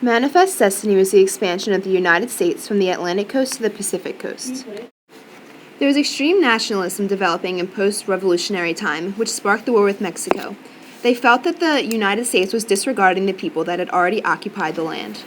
Manifest Destiny was the expansion of the United States from the Atlantic coast to the Pacific coast. There was extreme nationalism developing in post-revolutionary time, which sparked the war with Mexico. They felt that the United States was disregarding the people that had already occupied the land.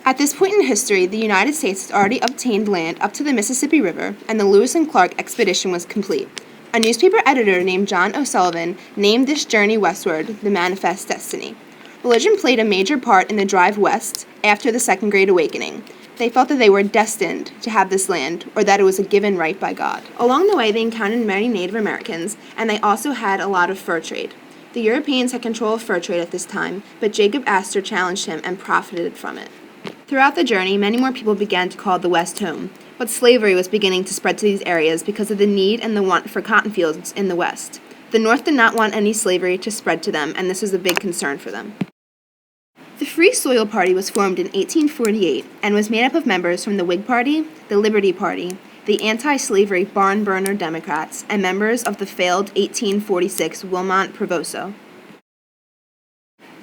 At this point in history, the United States had already obtained land up to the Mississippi River, and the Lewis and Clark expedition was complete. A newspaper editor named John O'Sullivan named this journey westward the Manifest Destiny. Religion played a major part in the drive west after the Second Great Awakening. They felt that they were destined to have this land, or that it was a given right by God. Along the way, they encountered many Native Americans, and they also had a lot of fur trade. The Europeans had control of fur trade at this time, but Jacob Astor challenged him and profited from it. Throughout the journey, many more people began to call the West home, but slavery was beginning to spread to these areas because of the need and the want for cotton fields in the West. The North did not want any slavery to spread to them, and this was a big concern for them. The Free Soil Party was formed in 1848 and was made up of members from the Whig Party, the Liberty Party, the anti-slavery Barn Burner Democrats, and members of the failed 1846 Wilmot Proviso.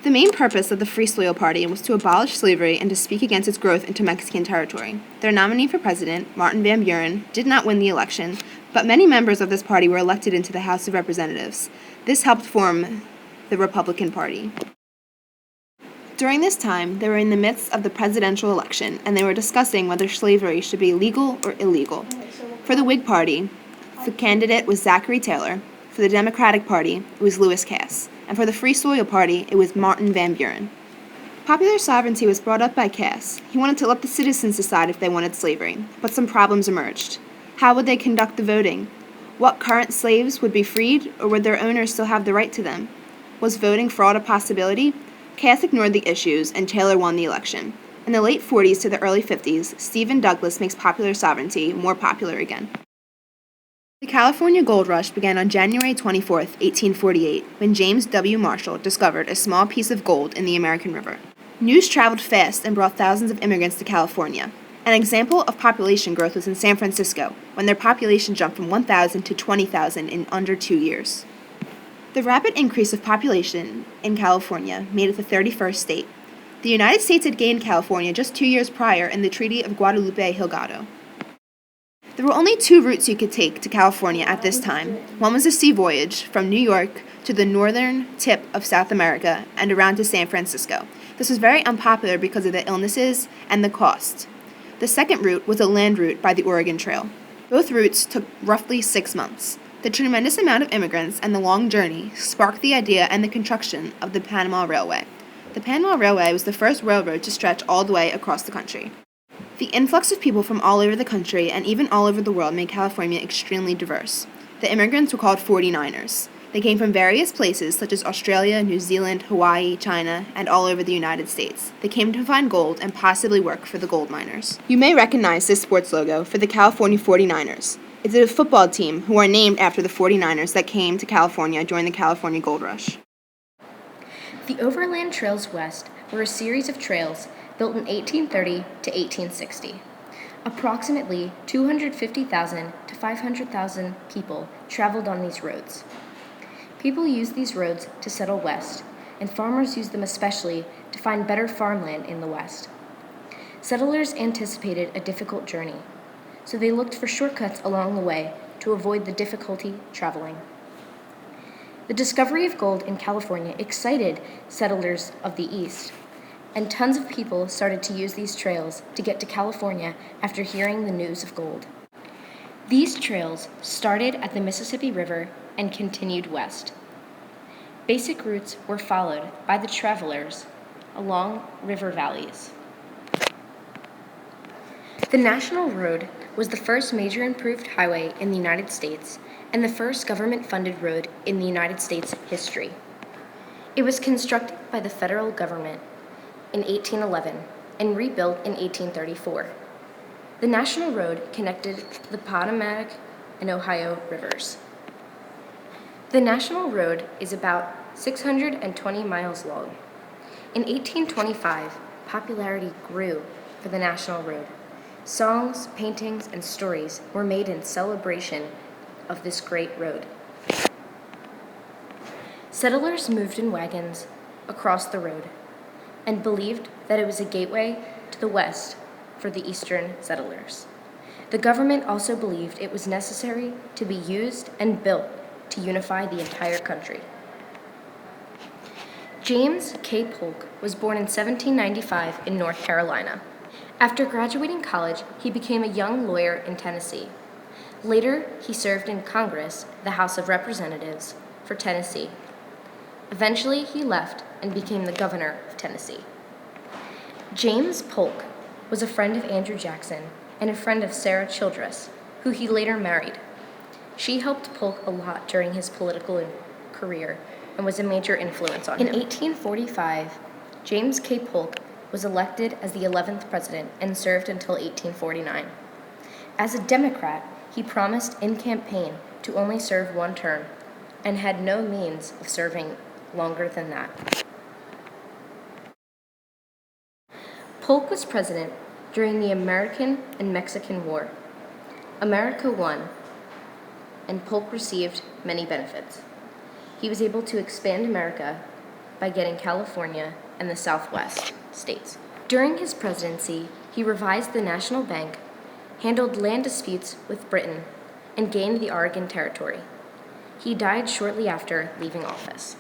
The main purpose of the Free Soil Party was to abolish slavery and to speak against its growth into Mexican territory. Their nominee for president, Martin Van Buren, did not win the election, but many members of this party were elected into the House of Representatives. This helped form the Republican Party. During this time, they were in the midst of the presidential election, and they were discussing whether slavery should be legal or illegal. For the Whig Party, the candidate was Zachary Taylor. For the Democratic Party, it was Lewis Cass. And for the Free Soil Party, it was Martin Van Buren. Popular sovereignty was brought up by Cass. He wanted to let the citizens decide if they wanted slavery, but some problems emerged. How would they conduct the voting? What current slaves would be freed, or would their owners still have the right to them? Was voting fraud a possibility? Cass ignored the issues, and Taylor won the election. In the late 40s to the early 50s, Stephen Douglas makes popular sovereignty more popular again. The California Gold Rush began on January 24, 1848, when James W. Marshall discovered a small piece of gold in the American River. News traveled fast and brought thousands of immigrants to California. An example of population growth was in San Francisco, when their population jumped from 1,000 to 20,000 in under 2 years. The rapid increase of population in California made it the 31st state. The United States had gained California just 2 years prior in the Treaty of Guadalupe-Hidalgo. There were only 2 routes you could take to California at this time. One was a sea voyage from New York to the northern tip of South America and around to San Francisco. This was very unpopular because of the illnesses and the cost. The second route was a land route by the Oregon Trail. Both routes took roughly 6 months. The tremendous amount of immigrants and the long journey sparked the idea and the construction of the Panama Railway. The Panama Railway was the first railroad to stretch all the way across the country. The influx of people from all over the country and even all over the world made California extremely diverse. The immigrants were called 49ers. They came from various places such as Australia, New Zealand, Hawaii, China, and all over the United States. They came to find gold and possibly work for the gold miners. You may recognize this sports logo for the California 49ers. It's a football team who are named after the 49ers that came to California during the California Gold Rush. The Overland Trails West were a series of trails built in 1830 to 1860. Approximately 250,000 to 500,000 people traveled on these roads. People used these roads to settle west, and farmers used them especially to find better farmland in the west. Settlers anticipated a difficult journey, so they looked for shortcuts along the way to avoid the difficulty traveling. The discovery of gold in California excited settlers of the East, and tons of people started to use these trails to get to California after hearing the news of gold. These trails started at the Mississippi River and continued west. Basic routes were followed by the travelers along river valleys. The National Road was the first major improved highway in the United States and the first government-funded road in the United States history. It was constructed by the federal government in 1811 and rebuilt in 1834. The National Road connected the Potomac and Ohio rivers. The National Road is about 620 miles long. In 1825, popularity grew for the National Road. Songs, paintings, and stories were made in celebration of this great road. Settlers moved in wagons across the road. and believed that it was a gateway to the West for the Eastern settlers. The government also believed it was necessary to be used and built to unify the entire country. James K. Polk was born in 1795 in North Carolina. After graduating college, he became a young lawyer in Tennessee. Later, he served in Congress, the House of Representatives, for Tennessee. Eventually, he left and became the governor of Tennessee. James Polk was a friend of Andrew Jackson and a friend of Sarah Childress, who he later married. She helped Polk a lot during his political career and was a major influence on him. In 1845, James K. Polk was elected as the 11th president and served until 1849. As a Democrat, he promised in campaign to only serve one term and had no means of serving longer than that. Polk was president during the American and Mexican War. America won, and Polk received many benefits. He was able to expand America by getting California and the Southwest states. During his presidency, he revised the National Bank, handled land disputes with Britain, and gained the Oregon Territory. He died shortly after leaving office.